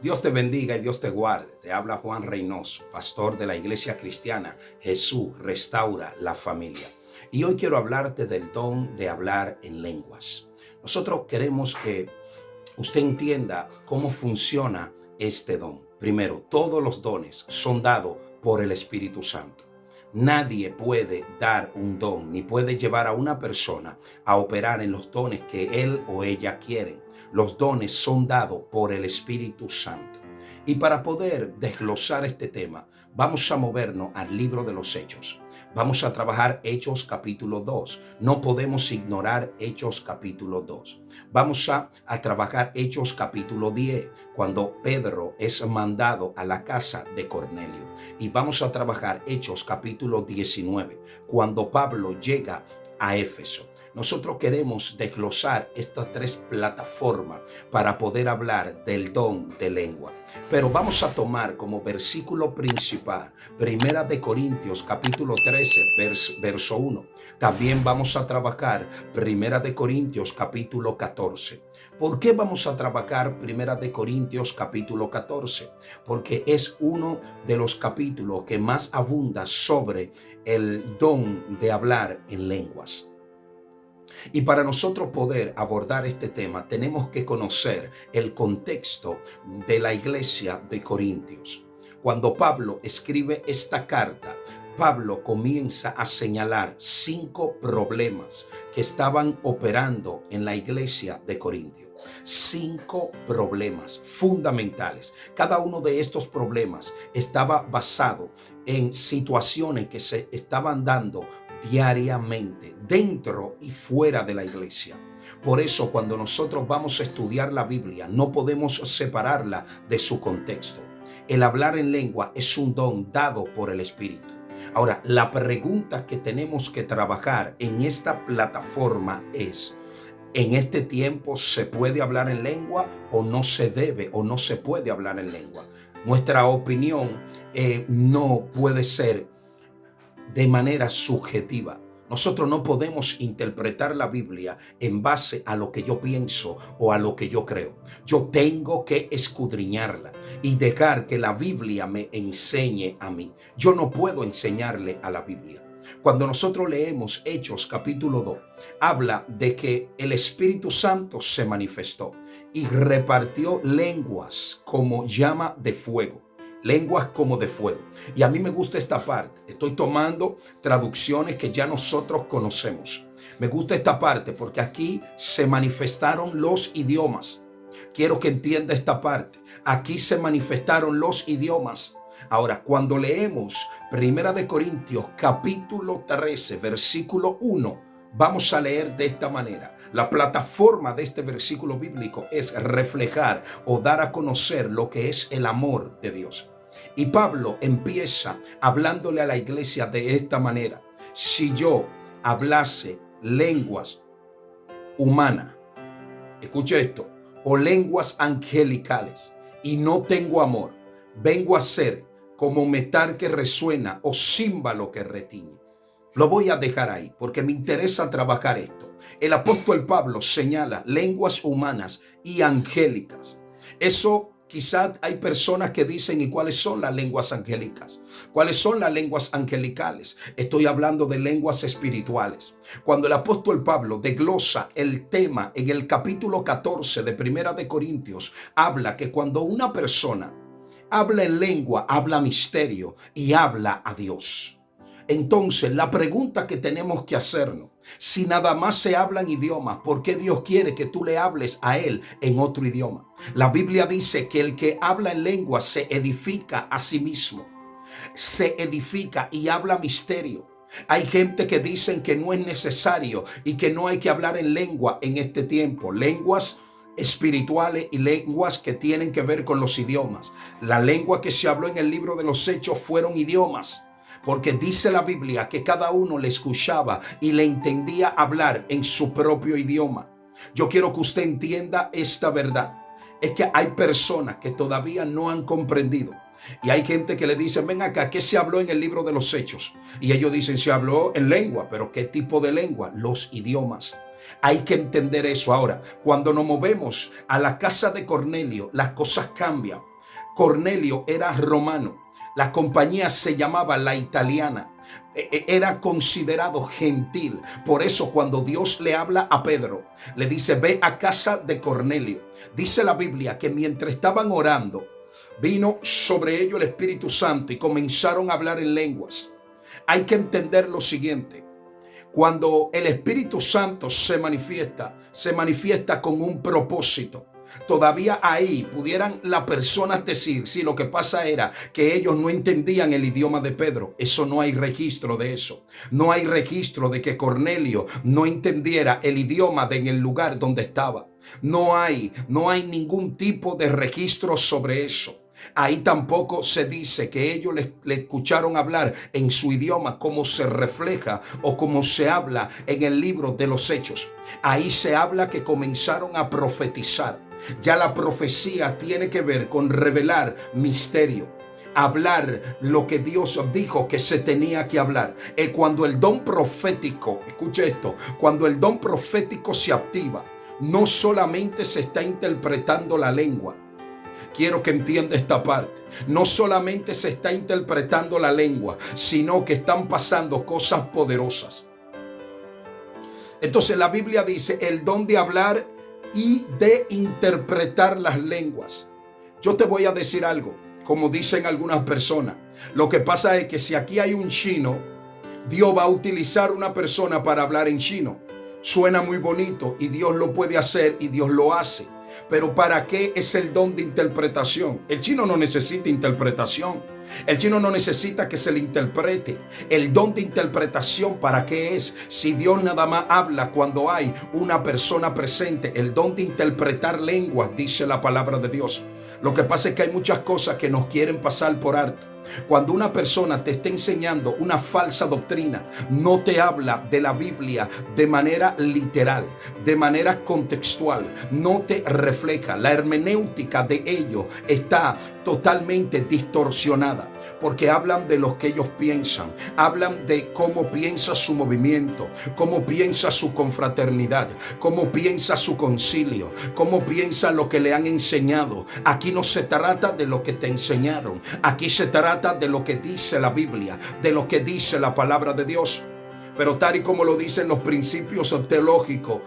Dios te bendiga y Dios te guarde. Te habla Juan Reynoso, pastor de la Iglesia Cristiana Jesús Restaura la Familia. Y hoy quiero hablarte del don de hablar en lenguas. Nosotros queremos que usted entienda cómo funciona este don. Primero, todos los dones son dados por el Espíritu Santo. Nadie puede dar un don ni puede llevar a una persona a operar en los dones que él o ella quieren. Los dones son dados por el Espíritu Santo. Y para poder desglosar este tema, vamos a movernos al libro de los Hechos. Vamos a trabajar Hechos capítulo 2. No podemos ignorar Hechos capítulo 2. Vamos a trabajar Hechos capítulo 10, cuando Pedro es mandado a la casa de Cornelio. Y vamos a trabajar Hechos capítulo 19, cuando Pablo llega a Éfeso. Nosotros queremos desglosar estas tres plataformas para poder hablar del don de lengua. Pero vamos a tomar como versículo principal Primera de Corintios capítulo 13, verso 1. También vamos a trabajar Primera de Corintios capítulo 14. ¿Por qué vamos a trabajar Primera de Corintios capítulo 14? Porque es uno de los capítulos que más abunda sobre el don de hablar en lenguas. Y para nosotros poder abordar este tema, tenemos que conocer el contexto de la iglesia de Corintios. Cuando Pablo escribe esta carta, Pablo comienza a señalar 5 problemas que estaban operando en la iglesia de Corintios. 5 problemas fundamentales. Cada uno de estos problemas estaba basado en situaciones que se estaban dando diariamente, dentro y fuera de la iglesia. Por eso, cuando nosotros vamos a estudiar la Biblia, no podemos separarla de su contexto. El hablar en lengua es un don dado por el Espíritu. Ahora, la pregunta que tenemos que trabajar en esta plataforma es: ¿en este tiempo se puede hablar en lengua o no se debe o no se puede hablar en lengua? Nuestra opinión no puede ser de manera subjetiva. Nosotros no podemos interpretar la Biblia en base a lo que yo pienso o a lo que yo creo. Yo tengo que escudriñarla y dejar que la Biblia me enseñe a mí. Yo no puedo enseñarle a la Biblia. Cuando nosotros leemos Hechos capítulo 2, habla de que el Espíritu Santo se manifestó y repartió lenguas como llama de fuego. Lenguas como de fuego. Y a mí me gusta esta parte. Estoy tomando traducciones que ya nosotros conocemos. Me gusta esta parte porque aquí se manifestaron los idiomas. Quiero que entienda esta parte. Aquí se manifestaron los idiomas. Ahora, cuando leemos Primera de Corintios capítulo 13, versículo 1, vamos a leer de esta manera. La plataforma de este versículo bíblico es reflejar o dar a conocer lo que es el amor de Dios. Y Pablo empieza hablándole a la iglesia de esta manera: si yo hablase lenguas humanas, escuche esto, o lenguas angelicales, y no tengo amor, vengo a ser como metal que resuena o címbalo que retiñe. Lo voy a dejar ahí porque me interesa trabajar esto. El apóstol Pablo señala lenguas humanas y angélicas. Eso quizás hay personas que dicen: ¿y cuáles son las lenguas angélicas? ¿Cuáles son las lenguas angelicales? Estoy hablando de lenguas espirituales. Cuando el apóstol Pablo desglosa el tema en el capítulo 14 de Primera de Corintios, habla que cuando una persona habla en lengua, habla misterio y habla a Dios. Entonces, la pregunta que tenemos que hacernos: si nada más se hablan idiomas, ¿por qué Dios quiere que tú le hables a Él en otro idioma? La Biblia dice que el que habla en lengua se edifica a sí mismo. Se edifica y habla misterio. Hay gente que dicen que no es necesario y que no hay que hablar en lengua en este tiempo. Lenguas espirituales y lenguas que tienen que ver con los idiomas. La lengua que se habló en el libro de los Hechos fueron idiomas, porque dice la Biblia que cada uno le escuchaba y le entendía hablar en su propio idioma. Yo quiero que usted entienda esta verdad. Es que hay personas que todavía no han comprendido. Y hay gente que le dice: ven acá, ¿qué se habló en el libro de los Hechos? Y ellos dicen: se habló en lengua. ¿Pero qué tipo de lengua? Los idiomas. Hay que entender eso. Ahora, cuando nos movemos a la casa de Cornelio, las cosas cambian. Cornelio era romano. La compañía se llamaba La Italiana. Era considerado gentil. Por eso cuando Dios le habla a Pedro, le dice: ve a casa de Cornelio. Dice la Biblia que mientras estaban orando, vino sobre ellos el Espíritu Santo y comenzaron a hablar en lenguas. Hay que entender lo siguiente: cuando el Espíritu Santo se manifiesta con un propósito. Todavía ahí pudieran las personas decir, si lo que pasa era que ellos no entendían el idioma de Pedro. Eso no hay registro de eso. No hay registro de que Cornelio no entendiera el idioma en el lugar donde estaba. No hay ningún tipo de registro sobre eso. Ahí tampoco se dice que ellos le escucharon hablar en su idioma como se refleja o como se habla en el libro de los Hechos. Ahí se habla que comenzaron a profetizar. Ya la profecía tiene que ver con revelar misterio, hablar lo que Dios dijo que se tenía que hablar. Cuando el don profético, escuche esto, cuando el don profético se activa, no solamente se está interpretando la lengua. Quiero que entienda esta parte. No solamente se está interpretando la lengua, sino que están pasando cosas poderosas. Entonces la Biblia dice el don de hablar y de interpretar las lenguas. Yo te voy a decir algo, como dicen algunas personas. Lo que pasa es que si aquí hay un chino, Dios va a utilizar una persona para hablar en chino. Suena muy bonito y Dios lo puede hacer y Dios lo hace. Pero ¿para qué es el don de interpretación? El chino no necesita interpretación. El chino no necesita que se le interprete. El don de interpretación, ¿para qué es? Si Dios nada más habla cuando hay una persona presente. El don de interpretar lenguas, dice la palabra de Dios. Lo que pasa es que hay muchas cosas que nos quieren pasar por alto. Cuando una persona te está enseñando una falsa doctrina, no te habla de la Biblia de manera literal, de manera contextual, no te refleja. La hermenéutica de ellos está totalmente distorsionada, porque hablan de lo que ellos piensan, hablan de cómo piensa su movimiento, cómo piensa su confraternidad, cómo piensa su concilio, cómo piensa lo que le han enseñado. Aquí no se trata de lo que te enseñaron, aquí se trata de lo que dice la Biblia, de lo que dice la palabra de Dios. Pero tal y como lo dicen los principios teológicos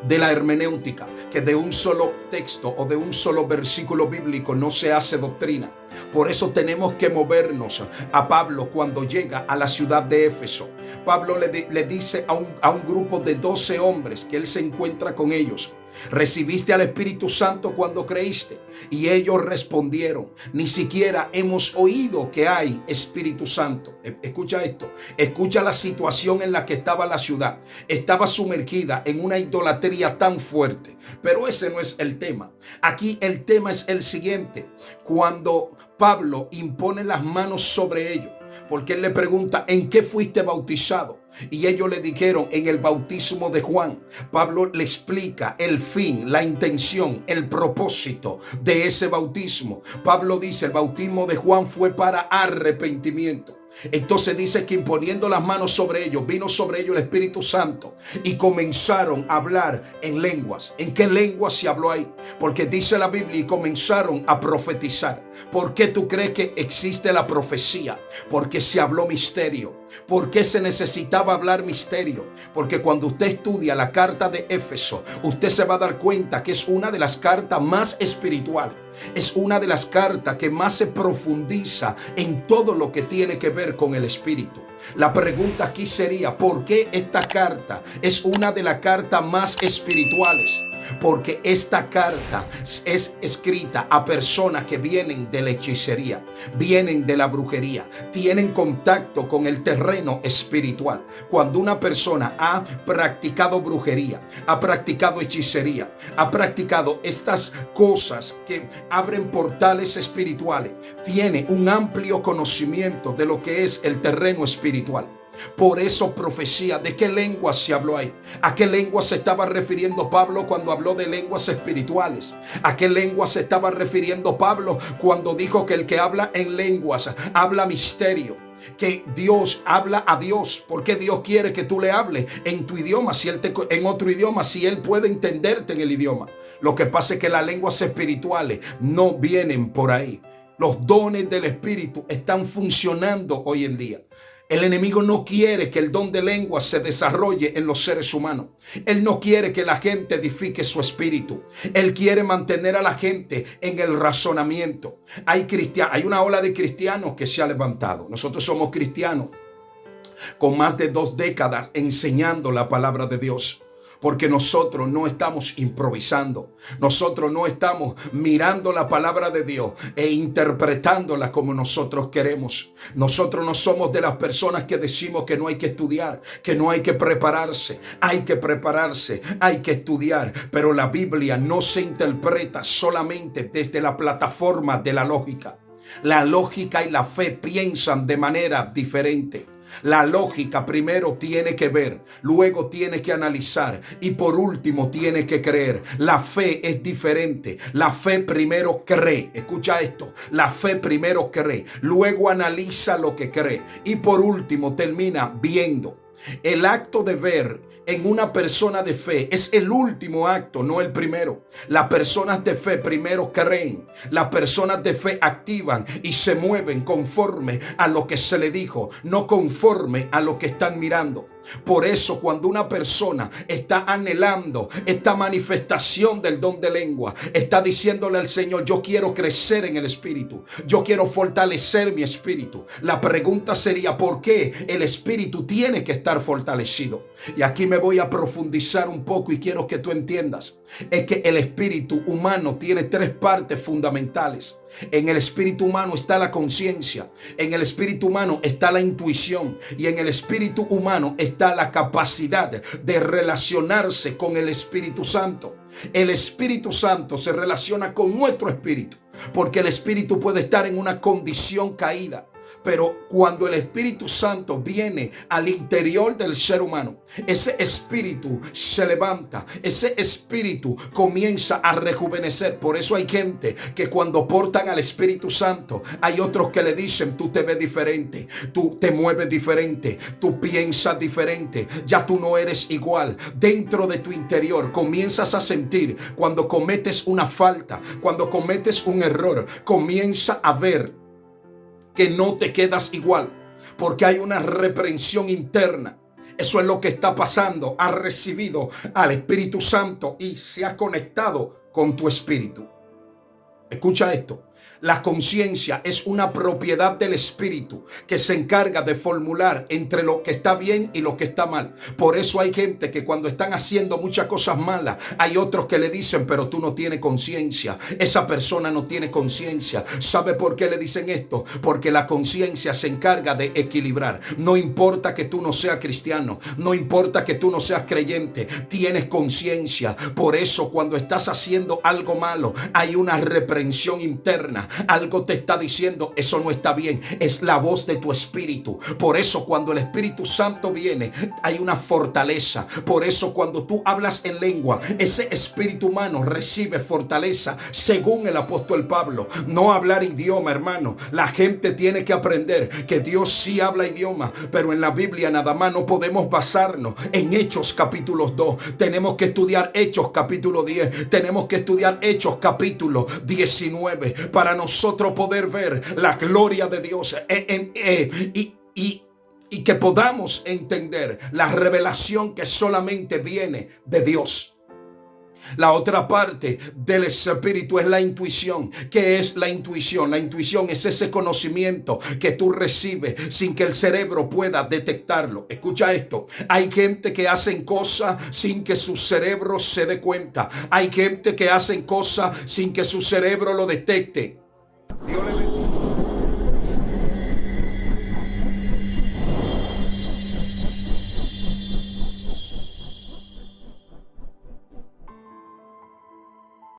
de la hermenéutica, que de un solo texto o de un solo versículo bíblico no se hace doctrina. Por eso tenemos que movernos a Pablo cuando llega a la ciudad de Éfeso. Pablo le dice a un grupo de 12 hombres que él se encuentra con ellos: ¿recibiste al Espíritu Santo cuando creíste? Y ellos respondieron: ni siquiera hemos oído que hay Espíritu Santo. Escucha esto, escucha la situación en la que estaba la ciudad. Estaba sumergida en una idolatría tan fuerte. Pero ese no es el tema. Aquí el tema es el siguiente: cuando Pablo impone las manos sobre ellos, porque él le pregunta: ¿en qué fuiste bautizado? Y ellos le dijeron: en el bautismo de Juan. Pablo le explica el fin, la intención, el propósito de ese bautismo. Pablo dice: el bautismo de Juan fue para arrepentimiento. Entonces dice que imponiendo las manos sobre ellos, vino sobre ellos el Espíritu Santo y comenzaron a hablar en lenguas. ¿En qué lengua se habló ahí? Porque dice la Biblia: y comenzaron a profetizar. ¿Por qué tú crees que existe la profecía? Porque se habló misterio. ¿Por qué se necesitaba hablar misterio? Porque cuando usted estudia la carta de Éfeso, usted se va a dar cuenta que es una de las cartas más espirituales. Es una de las cartas que más se profundiza en todo lo que tiene que ver con el espíritu. La pregunta aquí sería: ¿por qué esta carta es una de las cartas más espirituales? Porque esta carta es escrita a personas que vienen de la hechicería, vienen de la brujería, tienen contacto con el terreno espiritual. Cuando una persona ha practicado brujería, ha practicado hechicería, ha practicado estas cosas que abren portales espirituales, tiene un amplio conocimiento de lo que es el terreno espiritual. Por eso profecía. ¿De qué lengua se habló ahí? ¿A qué lengua se estaba refiriendo Pablo cuando habló de lenguas espirituales? ¿A qué lengua se estaba refiriendo Pablo cuando dijo que el que habla en lenguas habla misterio? Que Dios habla a Dios. ¿Por qué Dios quiere que tú le hables en tu idioma, en otro idioma, si Él puede entenderte en el idioma? Lo que pasa es que las lenguas espirituales no vienen por ahí. Los dones del Espíritu están funcionando hoy en día. El enemigo no quiere que el don de lenguas se desarrolle en los seres humanos. Él no quiere que la gente edifique su espíritu. Él quiere mantener a la gente en el razonamiento. Hay una ola de cristianos que se ha levantado. Nosotros somos cristianos con más de 2 décadas enseñando la palabra de Dios. Porque nosotros no estamos improvisando. Nosotros no estamos mirando la palabra de Dios e interpretándola como nosotros queremos. Nosotros no somos de las personas que decimos que no hay que estudiar, que no hay que prepararse. Hay que prepararse, hay que estudiar. Pero la Biblia no se interpreta solamente desde la plataforma de la lógica. La lógica y la fe piensan de manera diferente. La lógica primero tiene que ver, luego tiene que analizar y por último tiene que creer. La fe es diferente. La fe primero cree. Escucha esto. La fe primero cree, luego analiza lo que cree y por último termina viendo. El acto de ver en una persona de fe es el último acto, no el primero. Las personas de fe primero creen. Las personas de fe activan y se mueven conforme a lo que se le dijo, no conforme a lo que están mirando. Por eso cuando una persona está anhelando esta manifestación del don de lengua, está diciéndole al Señor: yo quiero crecer en el espíritu, yo quiero fortalecer mi espíritu. La pregunta sería: ¿por qué el espíritu tiene que estar fortalecido? Y aquí me voy a profundizar un poco y quiero que tú entiendas. Es que el espíritu humano tiene 3 partes fundamentales. En el espíritu humano está la conciencia, en el espíritu humano está la intuición y en el espíritu humano está la capacidad de relacionarse con el Espíritu Santo. El Espíritu Santo se relaciona con nuestro espíritu, porque el espíritu puede estar en una condición caída. Pero cuando el Espíritu Santo viene al interior del ser humano, ese espíritu se levanta, ese espíritu comienza a rejuvenecer. Por eso hay gente que cuando portan al Espíritu Santo, hay otros que le dicen: tú te ves diferente, tú te mueves diferente, tú piensas diferente, ya tú no eres igual. Dentro de tu interior comienzas a sentir, cuando cometes una falta, cuando cometes un error, comienza a ver que no te quedas igual, porque hay una reprensión interna. Eso es lo que está pasando. Has recibido al Espíritu Santo y se ha conectado con tu espíritu. Escucha esto. La conciencia es una propiedad del espíritu que se encarga de formular entre lo que está bien y lo que está mal. Por eso hay gente que cuando están haciendo muchas cosas malas, hay otros que le dicen: pero tú no tienes conciencia, esa persona no tiene conciencia. ¿Sabe por qué le dicen esto? Porque la conciencia se encarga de equilibrar. No importa que tú no seas cristiano, no importa que tú no seas creyente, tienes conciencia. Por eso cuando estás haciendo algo malo, hay una reprensión interna. Algo te está diciendo: eso no está bien. Es la voz de tu espíritu. Por eso cuando el Espíritu Santo viene, hay una fortaleza. Por eso cuando tú hablas en lengua, ese espíritu humano recibe fortaleza, según el apóstol Pablo. No hablar idioma, hermano. La gente tiene que aprender que Dios sí habla idioma, pero en la Biblia nada más no podemos basarnos en Hechos capítulo 2. Tenemos que estudiar Hechos capítulo 10. Tenemos que estudiar Hechos capítulo 19 para nosotros poder ver la gloria de Dios y que podamos entender la revelación que solamente viene de Dios. La otra parte del espíritu es la intuición. ¿Qué es la intuición? La intuición es ese conocimiento que tú recibes sin que el cerebro pueda detectarlo. Escucha esto. Hay gente que hacen cosas sin que su cerebro se dé cuenta. Hay gente que hacen cosas sin que su cerebro lo detecte. Dios